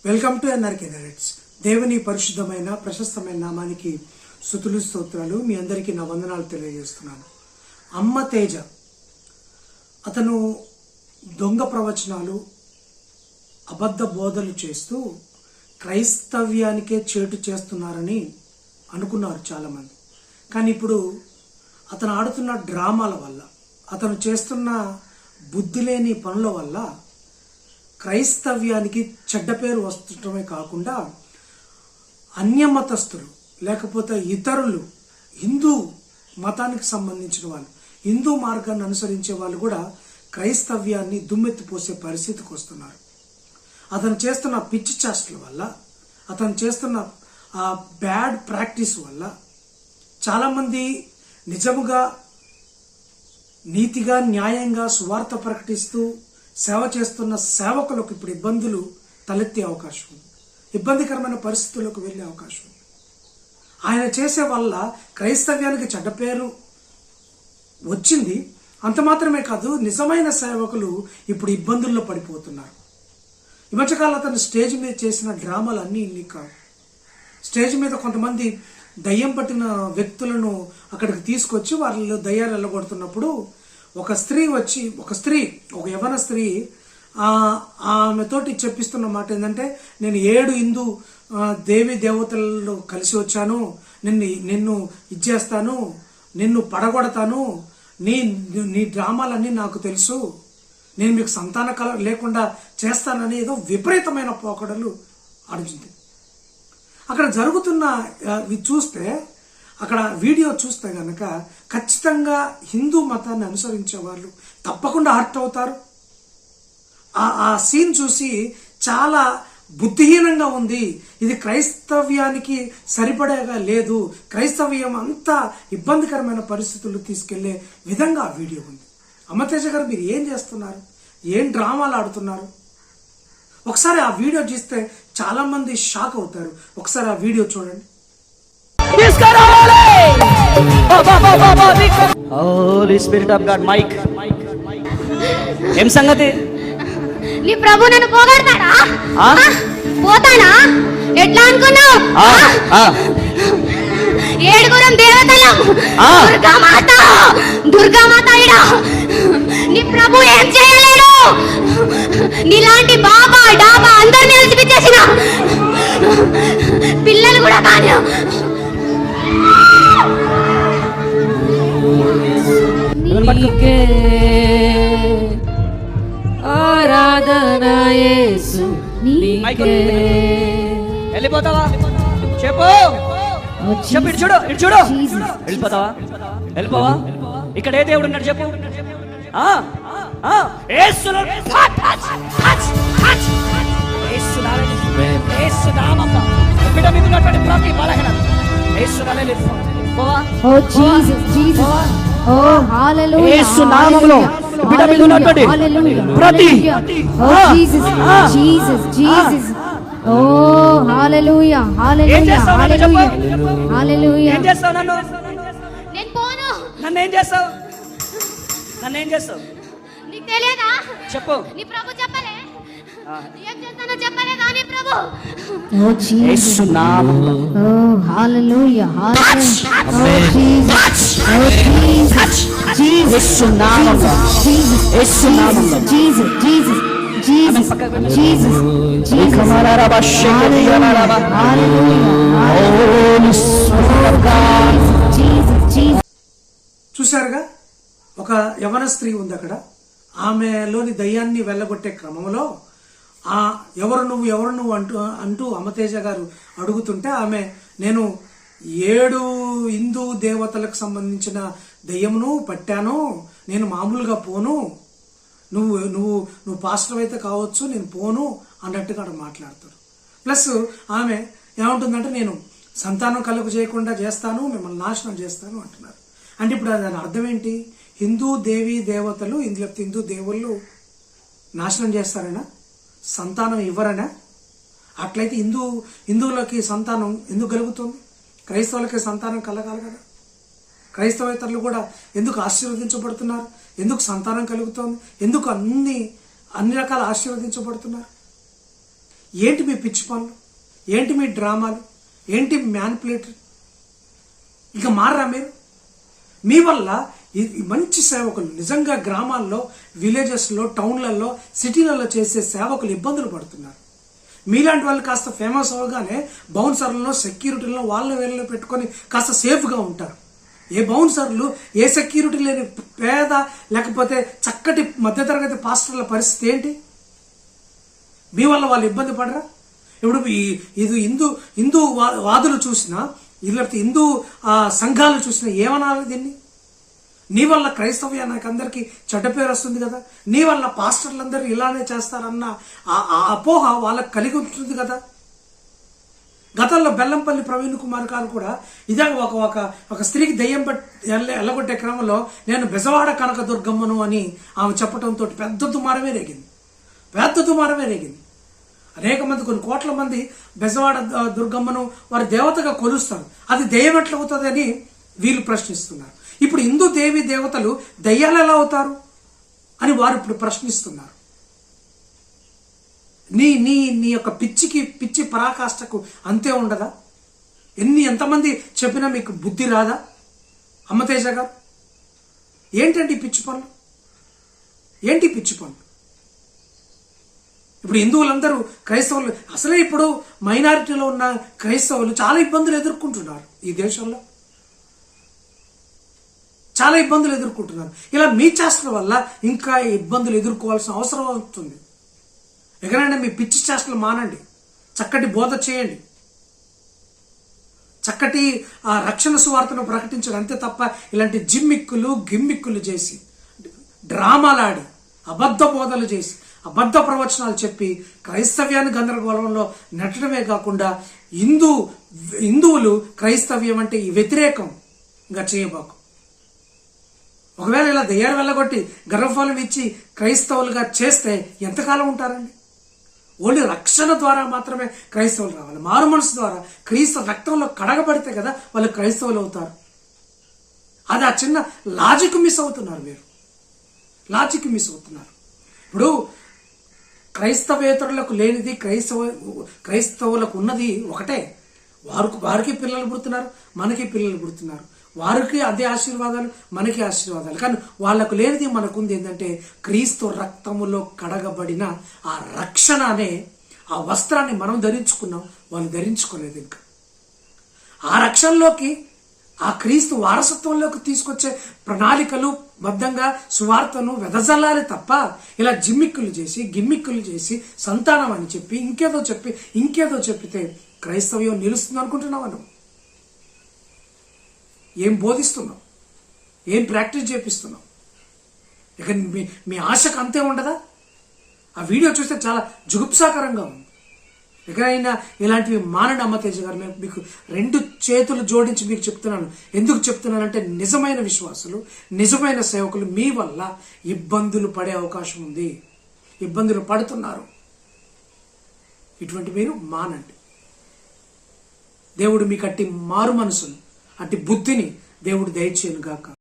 Welcome to NRK narrates. దేవుని పరిశుద్ధమైన ప్రశస్తమైన నామానికి స్తుతులు స్తోత్రాలు. మీ అందరికీ నా వందనాలు తెలియజేస్తున్నాను. అమ్మ తేజ అతను దొంగ ప్రవచనాలు, అబద్ధ బోధలు చేస్తూ క్రైస్తవ్యానికే చేటు చేస్తున్నారని అనుకున్నారు చాలామంది. కానీ ఇప్పుడు అతను ఆడుతున్న డ్రామాల వల్ల, అతను చేస్తున్న బుద్ధి లేని పనుల వల్ల క్రైస్తవ్యానికి చెడ్డ పేరు వస్తుండటమే కాకుండా అన్యమతస్థులు లేకపోతే ఇతరులు, హిందూ మతానికి సంబంధించిన వాళ్ళు, హిందూ మార్గాన్ని అనుసరించే వాళ్ళు కూడా క్రైస్తవ్యాన్ని దుమ్మెత్తిపోసే పరిస్థితికి వస్తున్నారు. అతను చేస్తున్న పిచ్చి చేష్టల వల్ల, అతను చేస్తున్న ఆ బ్యాడ్ ప్రాక్టీస్ వల్ల చాలామంది నిజముగా నీతిగా న్యాయంగా సువార్త ప్రకటిస్తూ సేవ చేస్తున్న సేవకులకు ఇప్పుడు ఇబ్బందులు తలెత్తే అవకాశం ఉంది, ఇబ్బందికరమైన పరిస్థితుల్లోకి వెళ్ళే అవకాశం ఉంది. ఆయన చేసే వల్ల క్రైస్తవ్యానికి చెడ్డ పేరు వచ్చింది. అంత మాత్రమే కాదు, నిజమైన సేవకులు ఇప్పుడు ఇబ్బందుల్లో పడిపోతున్నారు. ఈ మధ్యకాలం అతను స్టేజ్ మీద చేసిన డ్రామాలు అన్నీ ఇన్ని కావు. స్టేజ్ మీద కొంతమంది దయ్యం పట్టిన వ్యక్తులను అక్కడికి తీసుకొచ్చి వాళ్ళలో దయ్యాలు వెళ్ళగొడుతున్నప్పుడు ఒక యవన స్త్రీ ఆమెతోటి చెప్పిస్తున్న మాట ఏంటంటే, నేను 7 హిందూ దేవి దేవతలలో కలిసి వచ్చాను, నిన్ను ఇచ్చేస్తాను, నిన్ను పడగొడతాను, నీ డ్రామాలన్నీ నాకు తెలుసు, నేను మీకు సంతాన కల లేకుండా చేస్తానని ఏదో విపరీతమైన పోకడలు ఆడుతుంది. అక్కడ జరుగుతున్న చూస్తే, అక్కడ వీడియో చూస్తే గనక ఖచ్చితంగా హిందూ మతాన్ని అనుసరించే వాళ్ళు తప్పకుండా హర్ట్ అవుతారు. ఆ సీన్ చూసి చాలా బుద్ధిహీనంగా ఉంది, ఇది క్రైస్తవ్యానికి సరిపడేగా లేదు, క్రైస్తవ్యం అంతా ఇబ్బందికరమైన పరిస్థితులు తీసుకెళ్లే విధంగా ఆ వీడియో ఉంది. అమ్మతేజ గారు, మీరు ఏం చేస్తున్నారు? ఏం డ్రామాలు ఆడుతున్నారు? ఒకసారి ఆ వీడియో చూస్తే చాలా మంది షాక్ అవుతారు. ఒకసారి ఆ వీడియో చూడండి. Holy spirit of God. Mike ఏం సంగతి? నీ ప్రభు నన్ను పోగొడతాడా? పోతాడా? ఎట్లా అనుకున్నావు? 7 దేవతలం, దుర్గామాత ఇడా నీ ప్రభు ఏం చేయలేడు. నీలాంటి బాబా డాబా అందరినీ నిలిచిపించేసిన పిల్లలు కూడా కానీ ఆరాధన యేసు నీకే. వెళ్ళిపోతావా? చెప్పు చెప్పు. ఇటు చూడు. వెళ్ళిపోతావా? వెళ్ళిపోవా? ఇక్కడ ఏ దేవుడు ఉన్నాడు చెప్పు. నన్నేం చేస్తావు? నీకు తెలియదా? చెప్పు. నీ ప్రభు చెప్పలే? ఏం చేస్తానో చెప్పలేదా నీ ప్రభు? యేసు నామములో. హల్లెలూయా, హల్లెలూయా. యేసు నామములో. యేసు నామములో. Jesus Jesus Jesus Jesus Jesus. చూశారుగా, ఒక యవన స్త్రీ ఉంది అక్కడ. ఆమెలోని దయ్యాన్ని వెళ్ళగొట్టే క్రమంలో ఎవరు నువ్వు అంటూ అమ్మతేజ గారు అడుగుతుంటే ఆమె, నేను 7 హిందూ దేవతలకు సంబంధించిన దయ్యమును పట్టాను, నేను మామూలుగా పోను, నువ్వు పాస్టర్ అయితే కావచ్చు, నేను పోను అన్నట్టుగా అక్కడ మాట్లాడతారు. ప్లస్ ఆమె ఏమంటుందంటే, నేను సంతానం కలుగు చేయకుండా చేస్తాను, మిమ్మల్ని నాశనం చేస్తాను అంటున్నారు. అంటే ఇప్పుడు దాని అర్థం ఏంటి? హిందూ దేవీ దేవతలు, హిందూ దేవుళ్ళు నాశనం చేస్తారనా? సంతానం ఇవ్వరనా? అట్లయితే హిందువులకి సంతానం ఎందుకు కలుగుతుంది? క్రైస్తవులకి సంతానం కలగాలి కదా. క్రైస్తవేతరులు కూడా ఎందుకు ఆశీర్వదించబడుతున్నారు? ఎందుకు సంతానం కలుగుతోంది? ఎందుకు అన్ని రకాల ఆశీర్వదించబడుతున్నారు? ఏంటి మీ పిచ్చి పనులు? ఏంటి మీ డ్రామాలు? ఏంటి మ్యానిపులేటర్? ఇక మారరా మీరు? మీ వల్ల ఈ మంచి సేవకులు నిజంగా గ్రామాల్లో, విలేజెస్లో, టౌన్లలో, సిటీలలో చేసే సేవకులు ఇబ్బందులు పడుతున్నారు. మీలాంటి వాళ్ళు కాస్త ఫేమస్ అవగానే బౌన్సర్లను, సెక్యూరిటీలను వాళ్ళ వేళ్ళలో పెట్టుకొని కాస్త సేఫ్గా ఉంటారు. ఏ బౌన్సర్లు, ఏ సెక్యూరిటీ లేని పేద లేకపోతే చక్కటి మధ్యతరగతి పాస్టర్ల పరిస్థితి ఏంటి? మీ వల్ల వాళ్ళు ఇబ్బంది పడరా? ఇప్పుడు ఇది హిందూ వాదులు చూసినా, లేకపోతే హిందూ సంఘాలు చూసినా ఏమనాలి దీన్ని? నీ వల్ల క్రైస్తవ్యానికి అందరికీ చెడ్డ పేరు వస్తుంది కదా, నీ వల్ల పాస్టర్లందరూ ఇలానే చేస్తారన్న ఆ అపోహ వాళ్ళకి కలిగి ఉంటుంది కదా. గతంలో బెల్లంపల్లి ప్రవీణ్ కుమార్ గారు కూడా ఇదే ఒక స్త్రీకి దెయ్యం ఎల్లగొట్టే క్రమంలో నేను బెజవాడ కనకదుర్గమ్మను అని ఆమె చెప్పడంతో పెద్ద దుమారమే రేగింది. అనేక మంది, కొన్ని కోట్ల మంది బెజవాడ దుర్గమ్మను వారి దేవతగా కొలుస్తారు. అది దెయ్యం ఎట్లా అవుతుంది అని వీళ్ళు ప్రశ్నిస్తున్నారు. ఇప్పుడు హిందూ దేవి దేవతలు దయ్యాలు ఎలా అవుతారు అని వారు ఇప్పుడు ప్రశ్నిస్తున్నారు. నీ యొక్క పిచ్చి పరాకాష్ఠకు అంతే ఉండదా? ఎంతమంది చెప్పినా మీకు బుద్ధి రాదా? అమ్మతేజ గారు, ఏంటండి పిచ్చి పనులు? ఏంటి పిచ్చి పనులు? ఇప్పుడు హిందువులందరూ క్రైస్తవులు, అసలే ఇప్పుడు మైనారిటీలో ఉన్న క్రైస్తవులు చాలా ఇబ్బందులు ఎదుర్కొంటున్నారు. ఈ దేశంలో చాలా ఇబ్బందులు ఎదుర్కొంటున్నారు. ఇలా మీ చేష్టల వల్ల ఇంకా ఇబ్బందులు ఎదుర్కోవాల్సిన అవసరం అవుతుంది. ఎక్కడైనా మీ పిచ్చి చేష్టలు మానండి, చక్కటి బోధ చేయండి, చక్కటి రక్షణ సువార్తను ప్రకటించండి. అంతే తప్ప ఇలాంటి గిమ్మిక్కులు చేసి, డ్రామాలాడి, అబద్ధ బోధలు చేసి, అబద్ధ ప్రవచనాలు చెప్పి క్రైస్తవ్యాన్ని గందరగోళంలో నెట్టడమే కాకుండా హిందువులు క్రైస్తవ్యం అంటే వ్యతిరేకంగా చేయబాకు. ఒకవేళ ఇలా దయ్యాలు వెళ్ళగొట్టి గర్భఫలం ఇచ్చి క్రైస్తవులుగా చేస్తే ఎంతకాలం ఉంటారండి? ఓన్లీ రక్షణ ద్వారా మాత్రమే క్రైస్తవులు రావాలి. మారు మనసు ద్వారా క్రీస్తు రక్తంలో కడగబడితే కదా వాళ్ళు క్రైస్తవులు అవుతారు. అది ఆ చిన్న లాజిక్ మిస్ అవుతున్నారు మీరు. ఇప్పుడు క్రైస్తవేతరులకు లేనిది క్రైస్తవులకు ఉన్నది ఒకటే. వారికి పిల్లలు పుడుతున్నారు, మనకి పిల్లలు పుడుతున్నారు. వారికి అదే ఆశీర్వాదాలు, మనకి ఆశీర్వాదాలు. కానీ వాళ్లకు లేనిది మనకుంది. ఏంటంటే క్రీస్తు రక్తములో కడగబడిన ఆ రక్షణ అనే ఆ వస్త్రాన్ని మనం ధరించుకున్నాం, వాళ్ళు ధరించుకోలేదు. ఇంకా ఆ రక్షణలోకి, ఆ క్రీస్తు వారసత్వంలోకి తీసుకొచ్చే ప్రణాళికలు బద్ధంగా సువార్తను వెదజల్లాలి తప్ప ఇలా గిమ్మిక్కులు చేసి సంతానం అని చెప్పి ఇంకేదో చెప్పితే క్రైస్తవ్యం నిలుస్తుంది అనుకుంటున్నావా? నువ్వు ఏం బోధిస్తున్నావు? ఏం ప్రాక్టీస్ చేపిస్తున్నావు? ఇక మీ ఆశకు అంతే ఉండదా? ఆ వీడియో చూస్తే చాలా జుగుప్సాకరంగా ఉంది. ఎక్కడైనా ఇలాంటివి మానండి. అమ్మతేజ గారు, మీకు 2 చేతులు జోడించి మీకు చెప్తున్నాను. ఎందుకు చెప్తున్నానంటే నిజమైన విశ్వాసులు, నిజమైన సేవకులు మీ వల్ల ఇబ్బందులు పడే అవకాశం ఉంది. ఇబ్బందులు పడుతున్నారు. ఇటువంటి మీరు మానండి. దేవుడు మీకు అట్టి మారు మనసును, అట్టి బుద్ధిని దేవుడు దయచేయను గాక.